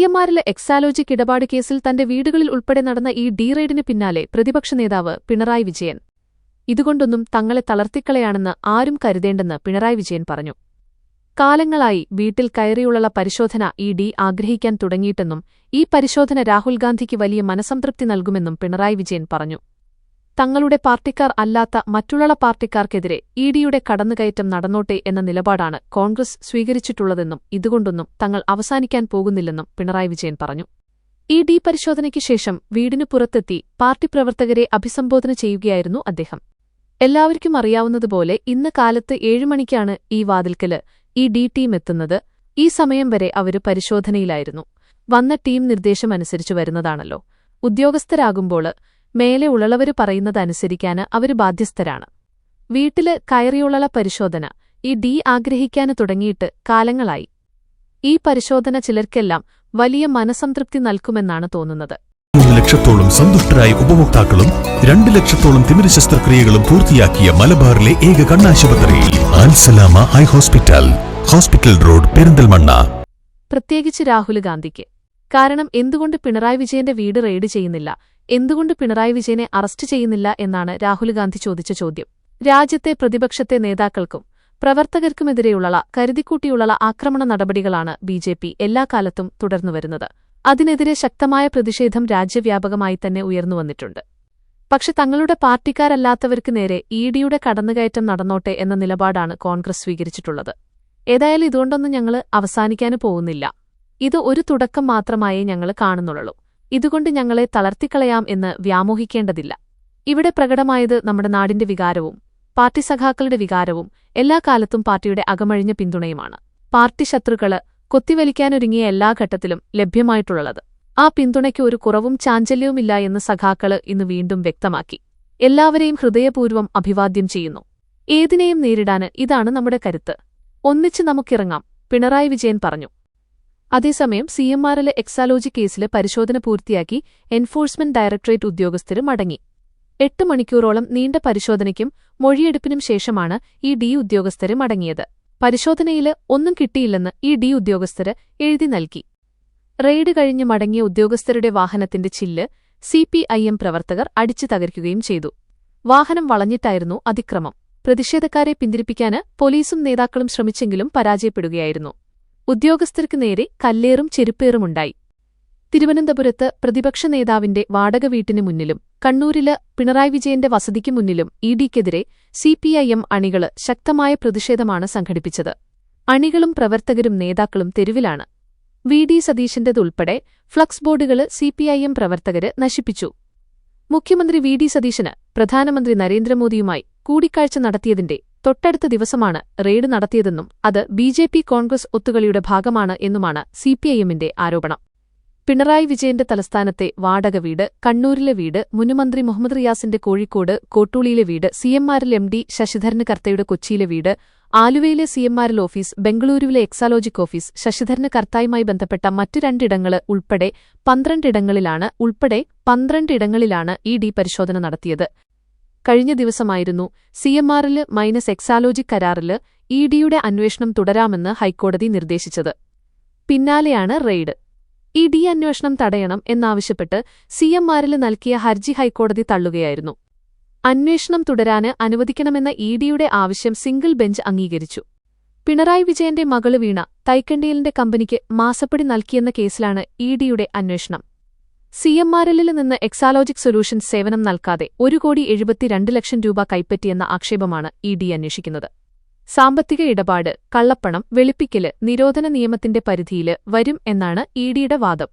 സിഎംആറിലെ എക്സാലോജിക് ഇടപാട് കേസിൽ തന്റെ വീടുകളിൽ ഉൾപ്പെടെ നടന്ന ഈ റെയ്ഡിന് പിന്നാലെ പ്രതിപക്ഷ നേതാവ് പിണറായി വിജയൻ ഇതുകൊണ്ടൊന്നും തങ്ങളെ തളർത്തിക്കളയാണെന്ന് ആരും കരുതേണ്ടെന്ന് പിണറായി വിജയൻ പറഞ്ഞു. കാലങ്ങളായി വീട്ടിൽ കയറിയുള്ള പരിശോധന ആഗ്രഹിക്കാൻ തുടങ്ങിയിട്ടെന്നും ഈ പരിശോധന രാഹുൽ ഗാന്ധിക്ക് വലിയ മനസംതൃപ്തി നൽകുമെന്നും പിണറായി വിജയൻ പറഞ്ഞു. തങ്ങളുടെ പാർട്ടിക്കാർ അല്ലാത്ത മറ്റുള്ള പാർട്ടിക്കാർക്കെതിരെ ഇഡിയുടെ കടന്നുകയറ്റം നടന്നോട്ടെ എന്ന നിലപാടാണ് കോൺഗ്രസ് സ്വീകരിച്ചിട്ടുള്ളതെന്നും ഇതുകൊണ്ടൊന്നും തങ്ങൾ അവസാനിക്കാൻ പോകുന്നില്ലെന്നും പിണറായി വിജയൻ പറഞ്ഞു. ഇഡി പരിശോധനയ്ക്ക് ശേഷം വീടിനു പുറത്തെത്തി പാർട്ടി പ്രവർത്തകരെ അഭിസംബോധന ചെയ്യുകയായിരുന്നു അദ്ദേഹം. എല്ലാവർക്കും അറിയാവുന്നതുപോലെ ഇന്ന് കാലത്ത് 7 മണിക്കാണ് ഈ വാതിൽക്കല് ഇഡി ടീം എത്തുന്നത്. ഈ സമയം വരെ അവര് പരിശോധനയിലായിരുന്നു. വന്ന ടീം നിർദ്ദേശമനുസരിച്ചു വരുന്നതാണല്ലോ. ഉദ്യോഗസ്ഥരാകുമ്പോൾ മേലെ ഉള്ളവര് പറയുന്നതനുസരിക്കാന് അവര് ബാധ്യസ്ഥരാണ്. വീട്ടില് കയറിയുള്ള പരിശോധന ആഗ്രഹിക്കാന് തുടങ്ങിയിട്ട് കാലങ്ങളായി. ഈ പരിശോധന ചിലർക്കെല്ലാം വലിയ മനസംതൃപ്തി നൽകുമെന്നാണ് തോന്നുന്നത്. 3 ലക്ഷത്തോളം സന്തുഷ്ടരായ ഉപഭോക്താക്കളും 2 ലക്ഷത്തോളം തിമിര ശസ്ത്രക്രിയകളും പൂർത്തിയാക്കിയ മലബാറിലെ ഏക കണ്ണാശുപത്രി Al Salama high hospital, hospital road, Perinthalmanna. പ്രത്യേകിച്ച് രാഹുൽ ഗാന്ധിക്ക്. കാരണം എന്തുകൊണ്ട് പിണറായി വിജയന്റെ വീട് റെയ്ഡ് ചെയ്യുന്നില്ല, എന്തുകൊണ്ട് പിണറായി വിജയനെ അറസ്റ്റ് ചെയ്യുന്നില്ല എന്നാണ് രാഹുൽ ഗാന്ധി ചോദിച്ച ചോദ്യം. രാജ്യത്തെ പ്രതിപക്ഷത്തെ നേതാക്കൾക്കും പ്രവർത്തകർക്കുമെതിരെയുള്ള കരുതിക്കൂട്ടിയുള്ള ആക്രമണ നടപടികളാണ് ബിജെപി എല്ലാ കാലത്തും തുടർന്നുവരുന്നത്. അതിനെതിരെ ശക്തമായ പ്രതിഷേധം രാജ്യവ്യാപകമായി തന്നെ ഉയർന്നുവന്നിട്ടുണ്ട്. പക്ഷെ തങ്ങളുടെ പാർട്ടിക്കാരല്ലാത്തവർക്ക് നേരെ ഇഡിയുടെ കടന്നുകയറ്റം നടന്നോട്ടെ എന്ന നിലപാടാണ് കോൺഗ്രസ് സ്വീകരിച്ചിട്ടുള്ളത്. ഏതായാലും ഇതുകൊണ്ടൊന്നും ഞങ്ങൾ അവസാനിക്കാന് പോകുന്നില്ല. ഇത് ഒരു തുടക്കം മാത്രമായേ ഞങ്ങൾ കാണുന്നുള്ളൂ. ഇതുകൊണ്ട് ഞങ്ങളെ തളർത്തിക്കളയാം എന്ന് വ്യാമോഹിക്കേണ്ടതില്ല. ഇവിടെ പ്രകടമായത് നമ്മുടെ നാടിന്റെ വികാരവും പാർട്ടി സഖാക്കളുടെ വികാരവും എല്ലാ കാലത്തും പാർട്ടിയുടെ അകമഴിഞ്ഞ പിന്തുണയുമാണ്. പാർട്ടി ശത്രുക്കള് കൊത്തിവലിക്കാനൊരുങ്ങിയ എല്ലാ ഘട്ടത്തിലും ലഭ്യമായിട്ടുള്ളത്. ആ പിന്തുണയ്ക്ക് ഒരു കുറവും ചാഞ്ചല്യവുമില്ല എന്ന് സഖാക്കള് ഇന്ന് വീണ്ടും വ്യക്തമാക്കി. എല്ലാവരെയും ഹൃദയപൂർവ്വം അഭിവാദ്യം ചെയ്യുന്നു. ഏതിനെയും നേരിടാന് ഇതാണ് നമ്മുടെ കരുത്ത്. ഒന്നിച്ച് നമുക്കിറങ്ങാം, പിണറായി വിജയൻ പറഞ്ഞു. അതേസമയം സിഎംആറിലെ എക്സാലോജി കേസില് പരിശോധന പൂർത്തിയാക്കി എൻഫോഴ്സ്മെന്റ് ഡയറക്ടറേറ്റ് ഉദ്യോഗസ്ഥര് മടങ്ങി. 8 മണിക്കൂറോളം നീണ്ട പരിശോധനയ്ക്കും മൊഴിയെടുപ്പിനും ശേഷമാണ് ഇഡി ഉദ്യോഗസ്ഥര് മടങ്ങിയത്. പരിശോധനയില് ഒന്നും കിട്ടിയില്ലെന്ന് ഇഡി ഉദ്യോഗസ്ഥര് എഴുതി നൽകി. റെയ്ഡ് കഴിഞ്ഞ് മടങ്ങിയ ഉദ്യോഗസ്ഥരുടെ വാഹനത്തിന്റെ ചില്ല് സിപിഐഎം പ്രവർത്തകർ അടിച്ചു തകർക്കുകയും ചെയ്തു. വാഹനം വളഞ്ഞിട്ടായിരുന്നു അതിക്രമം. പ്രതിഷേധക്കാരെ പിന്തിരിപ്പിക്കാന് പോലീസും നേതാക്കളും ശ്രമിച്ചെങ്കിലും പരാജയപ്പെടുകയായിരുന്നു. ഉദ്യോഗസ്ഥർക്ക് നേരെ കല്ലേറും ചെരുപ്പേറുമുണ്ടായി. തിരുവനന്തപുരത്ത് പ്രതിപക്ഷ നേതാവിന്റെ വാടക വീട്ടിന് മുന്നിലും കണ്ണൂരില് പിണറായി വിജയന്റെ വസതിക്ക് മുന്നിലും ഇഡിക്കെതിരെ സിപിഐഎം അണികള് ശക്തമായ പ്രതിഷേധമാണ് സംഘടിപ്പിച്ചത്. അണികളും പ്രവർത്തകരും നേതാക്കളും തെരുവിലാണ്. വി.ഡി. സതീശന്റേതുൾപ്പെടെ ഫ്ലക്സ് ബോർഡുകള് സിപിഐഎം പ്രവർത്തകര് നശിപ്പിച്ചു. മുഖ്യമന്ത്രി വി.ഡി. സതീശന് പ്രധാനമന്ത്രി നരേന്ദ്രമോദിയുമായി കൂടിക്കാഴ്ച നടത്തിയതിന്റെ തൊട്ടടുത്ത ദിവസമാണ് റെയ്ഡ് നടത്തിയതെന്നും അത് ബിജെപി കോൺഗ്രസ് ഒത്തുകളിയുടെ ഭാഗമാണ് എന്നുമാണ് സിപിഐഎമ്മിന്റെ ആരോപണം. പിണറായി വിജയന്റെ തലസ്ഥാനത്തെ വാടക വീട്, കണ്ണൂരിലെ വീട്, മുൻമന്ത്രി മുഹമ്മദ് റിയാസിന്റെ കോഴിക്കോട് കോട്ടൂളിയിലെ വീട്, സിഎംആറിൽ എംഡി ശശിധരന് കർത്തയുടെ കൊച്ചിയിലെ വീട്, ആലുവയിലെ സിഎംആറിൽ ഓഫീസ്, ബംഗളൂരുവിലെ എക്സാലോജിക് ഓഫീസ്, ശശിധരന് കർത്തായുമായി ബന്ധപ്പെട്ട മറ്റു 2 ഇടങ്ങള് ഉൾപ്പെടെ 12 ഇടങ്ങളിലാണ് ഇഡി പരിശോധന നടത്തിയത്. കഴിഞ്ഞ ദിവസമായിരുന്നു സിഎംആറിൽ എക്സാലോജിക് കരാറില് ഇഡിയുടെ അന്വേഷണം തുടരാമെന്ന് ഹൈക്കോടതി നിർദ്ദേശിച്ചത്. പിന്നാലെയാണ് റെയ്ഡ്. ഇഡി അന്വേഷണം തടയണം എന്നാവശ്യപ്പെട്ട് സിഎംആറിൽ നൽകിയ ഹർജി ഹൈക്കോടതി തള്ളുകയായിരുന്നു. അന്വേഷണം തുടരാന് അനുവദിക്കണമെന്ന ഇഡിയുടെ ആവശ്യം സിംഗിൾ ബെഞ്ച് അംഗീകരിച്ചു. പിണറായി വിജയന്റെ മകള് വീണ തൈക്കണ്ടിയലിന്റെ കമ്പനിക്ക് മാസപ്പടി നൽകിയെന്ന കേസിലാണ് ഇഡിയുടെ അന്വേഷണം. സിഎംആറിൽ നിന്ന് എക്സാലോജിക് സൊല്യൂഷൻസ് സേവനം നൽകാതെ 1,72,00,000 രൂപ കൈപ്പറ്റിയെന്ന ആക്ഷേപമാണ് ഇഡി അന്വേഷിക്കുന്നത്. സാമ്പത്തിക ഇടപാട്, കള്ളപ്പണം വെളുപ്പിക്കല് നിരോധന നിയമത്തിന്റെ പരിധിയില് വരും എന്നാണ് ഇഡിയുടെ വാദം.